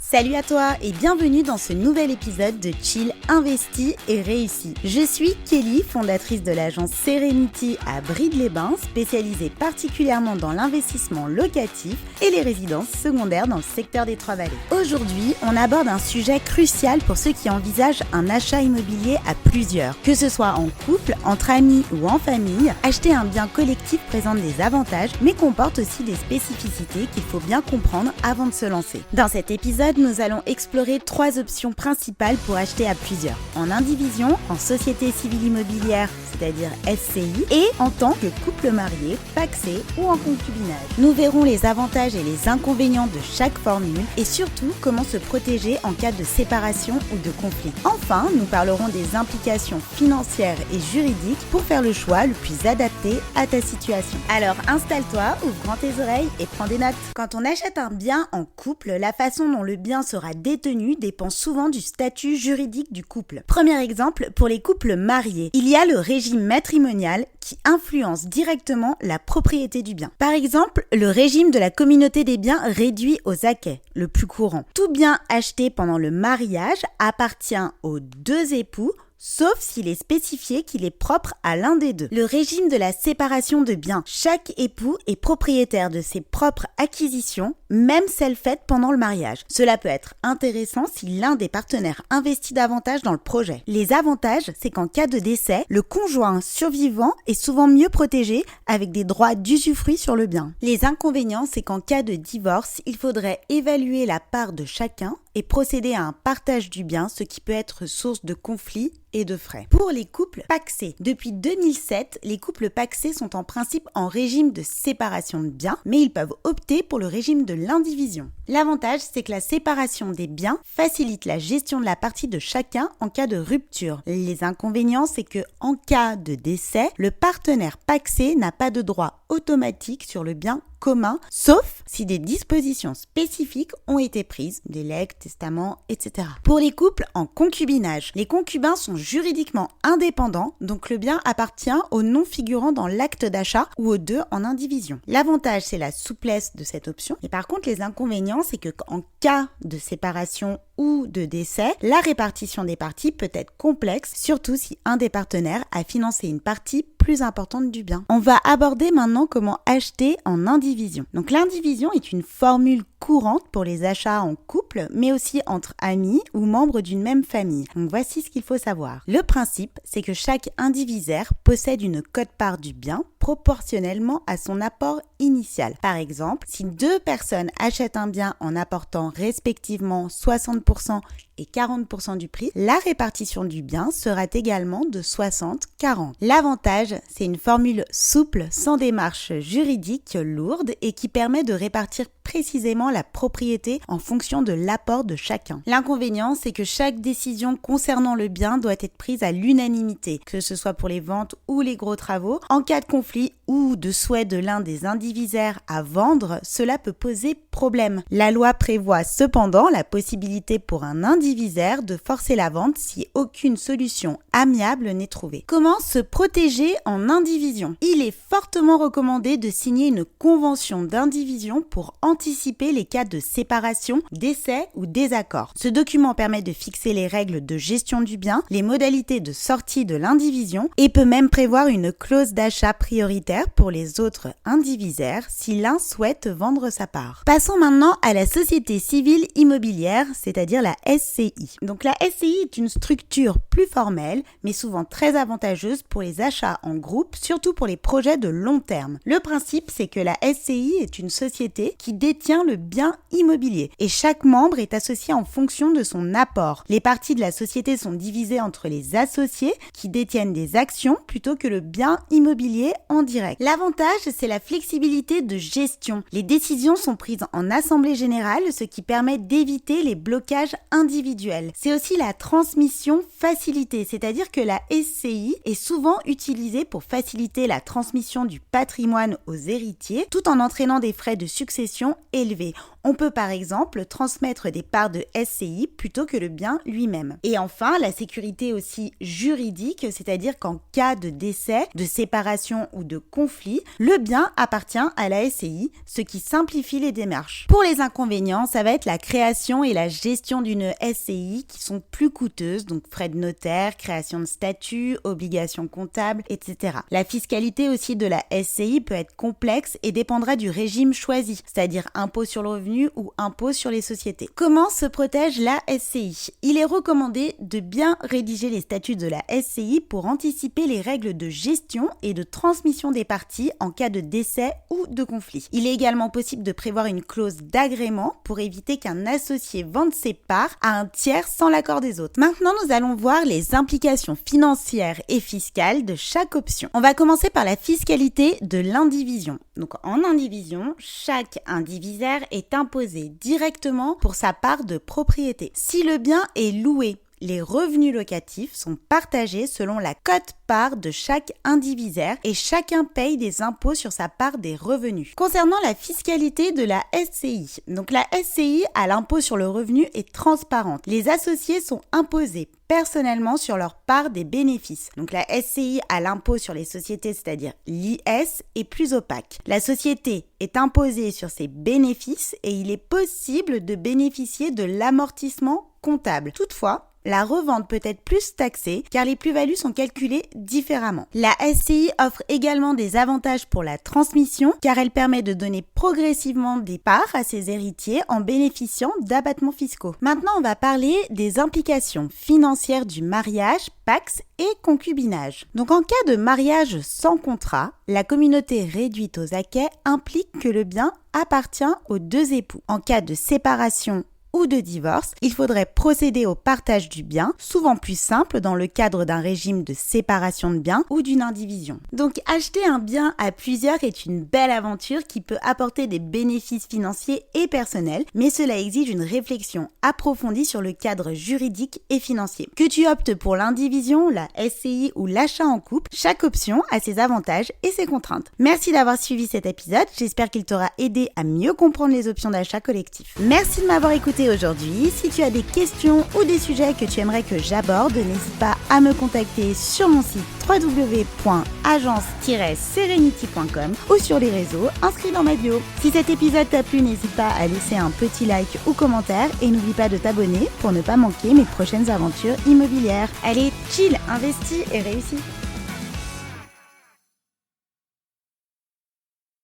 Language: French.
Salut à toi et bienvenue dans ce nouvel épisode de Chill, Investi et Réussi. Je suis Kelly, fondatrice de l'agence Serenity à Brive-les-Bains, spécialisée particulièrement dans l'investissement locatif et les résidences secondaires dans le secteur des Trois-Vallées. Aujourd'hui, on aborde un sujet crucial pour ceux qui envisagent un achat immobilier à plusieurs. Que ce soit en couple, entre amis ou en famille, acheter un bien collectif présente des avantages mais comporte aussi des spécificités qu'il faut bien comprendre avant de se lancer. Dans cet épisode, nous allons explorer 3 options principales pour acheter à plusieurs. En indivision, en société civile immobilière, c'est-à-dire SCI, et en tant que couple marié, pacsé ou en concubinage. Nous verrons les avantages et les inconvénients de chaque formule et surtout comment se protéger en cas de séparation ou de conflit. Enfin, nous parlerons des implications financières et juridiques pour faire le choix le plus adapté à ta situation. Alors installe-toi, ouvre grand tes oreilles et prends des notes. Quand on achète un bien en couple, la façon dont le bien sera détenu dépend souvent du statut juridique du couple. Premier exemple, pour les couples mariés, il y a le régime matrimonial qui influence directement la propriété du bien. Par exemple, le régime de la communauté des biens réduit aux acquêts, le plus courant. Tout bien acheté pendant le mariage appartient aux 2 époux, sauf s'il est spécifié qu'il est propre à l'un des 2. Le régime de la séparation de biens. Chaque époux est propriétaire de ses propres acquisitions, même celles faites pendant le mariage. Cela peut être intéressant si l'un des partenaires investit davantage dans le projet. Les avantages, c'est qu'en cas de décès, le conjoint survivant est souvent mieux protégé avec des droits d'usufruit sur le bien. Les inconvénients, c'est qu'en cas de divorce, il faudrait évaluer la part de chacun et procéder à un partage du bien, ce qui peut être source de conflits et de frais. Pour les couples pacsés, depuis 2007, les couples pacsés sont en principe en régime de séparation de biens, mais ils peuvent opter pour le régime de l'indivision. L'avantage, c'est que la séparation des biens facilite la gestion de la partie de chacun en cas de rupture. Les inconvénients, c'est que en cas de décès, le partenaire pacsé n'a pas de droit automatique sur le bien commun, sauf si des dispositions spécifiques ont été prises, des legs, testaments, etc. Pour les couples en concubinage, les concubins sont juridiquement indépendants, donc le bien appartient aux non figurant dans l'acte d'achat ou aux 2 en indivision. L'avantage, c'est la souplesse de cette option, et par contre les inconvénients, c'est que en cas de séparation ou de décès, la répartition des parties peut être complexe, surtout si un des partenaires a financé une partie plus importante du bien. On va aborder maintenant comment acheter en indivision. Donc l'indivision est une formule courante pour les achats en couple, mais aussi entre amis ou membres d'une même famille. Donc voici ce qu'il faut savoir. Le principe, c'est que chaque indivisaire possède une quote-part du bien proportionnellement à son apport initial. Par exemple, si 2 personnes achètent un bien en apportant respectivement 60% et 40% du prix, la répartition du bien sera également de 60-40. L'avantage, c'est une formule souple, sans démarche juridique lourde et qui permet de répartir précisément la propriété en fonction de l'apport de chacun. L'inconvénient, c'est que chaque décision concernant le bien doit être prise à l'unanimité, que ce soit pour les ventes ou les gros travaux. En cas de conflit ou de souhait de l'un des indivisaires à vendre, cela peut poser problème. La loi prévoit cependant la possibilité pour un indivisaire de forcer la vente si aucune solution amiable n'est trouvée. Comment se protéger en indivision ? Il est fortement recommandé de signer une convention d'indivision pour anticiper les cas de séparation, décès ou désaccord. Ce document permet de fixer les règles de gestion du bien, les modalités de sortie de l'indivision et peut même prévoir une clause d'achat prioritaire pour les autres indivisaires si l'un souhaite vendre sa part. Passons maintenant à la société civile immobilière, c'est-à-dire la SCI. Donc la SCI est une structure plus formelle, mais souvent très avantageuse pour les achats en groupe, surtout pour les projets de long terme. Le principe, c'est que la SCI est une société qui détient le bien immobilier et chaque membre est associé en fonction de son apport. Les parties de la société sont divisées entre les associés qui détiennent des actions plutôt que le bien immobilier en direct. L'avantage, c'est la flexibilité de gestion. Les décisions sont prises en assemblée générale, ce qui permet d'éviter les blocages individuels. C'est aussi la transmission facilitée, c'est-à-dire que la SCI est souvent utilisée pour faciliter la transmission du patrimoine aux héritiers, tout en entraînant des frais de succession élevée. On peut par exemple transmettre des parts de SCI plutôt que le bien lui-même. Et enfin, la sécurité aussi juridique, c'est-à-dire qu'en cas de décès, de séparation ou de conflit, le bien appartient à la SCI, ce qui simplifie les démarches. Pour les inconvénients, ça va être la création et la gestion d'une SCI qui sont plus coûteuses, donc frais de notaire, création de statut, obligations comptables, etc. La fiscalité aussi de la SCI peut être complexe et dépendra du régime choisi, c'est-à-dire impôt sur le revenu ou impôt sur les sociétés. Comment se protège la SCI ? Il est recommandé de bien rédiger les statuts de la SCI pour anticiper les règles de gestion et de transmission des parties en cas de décès ou de conflit. Il est également possible de prévoir une clause d'agrément pour éviter qu'un associé vende ses parts à un tiers sans l'accord des autres. Maintenant, nous allons voir les implications financières et fiscales de chaque option. On va commencer par la fiscalité de l'indivision. Donc en indivision, chaque indivisaire est imposé directement pour sa part de propriété. Si le bien est loué, les revenus locatifs sont partagés selon la quote-part de chaque indivisaire et chacun paye des impôts sur sa part des revenus. Concernant la fiscalité de la SCI, donc la SCI à l'impôt sur le revenu est transparente. Les associés sont imposés personnellement sur leur part des bénéfices. Donc la SCI à l'impôt sur les sociétés, c'est-à-dire l'IS, est plus opaque. La société est imposée sur ses bénéfices et il est possible de bénéficier de l'amortissement comptable. Toutefois, la revente peut être plus taxée car les plus-values sont calculées différemment. La SCI offre également des avantages pour la transmission car elle permet de donner progressivement des parts à ses héritiers en bénéficiant d'abattements fiscaux. Maintenant, on va parler des implications financières du mariage, PACS et concubinage. Donc en cas de mariage sans contrat, la communauté réduite aux acquêts implique que le bien appartient aux deux époux. En cas de séparation ou de divorce, il faudrait procéder au partage du bien, souvent plus simple dans le cadre d'un régime de séparation de biens ou d'une indivision. Donc acheter un bien à plusieurs est une belle aventure qui peut apporter des bénéfices financiers et personnels, mais cela exige une réflexion approfondie sur le cadre juridique et financier. Que tu optes pour l'indivision, la SCI ou l'achat en couple, chaque option a ses avantages et ses contraintes. Merci d'avoir suivi cet épisode, j'espère qu'il t'aura aidé à mieux comprendre les options d'achat collectif. Merci de m'avoir écouté aujourd'hui. Si tu as des questions ou des sujets que tu aimerais que j'aborde, n'hésite pas à me contacter sur mon site www.agence-serenity.com ou sur les réseaux inscrits dans ma bio. Si cet épisode t'a plu, n'hésite pas à laisser un petit like ou commentaire et n'oublie pas de t'abonner pour ne pas manquer mes prochaines aventures immobilières. Allez, chill, investis et réussis!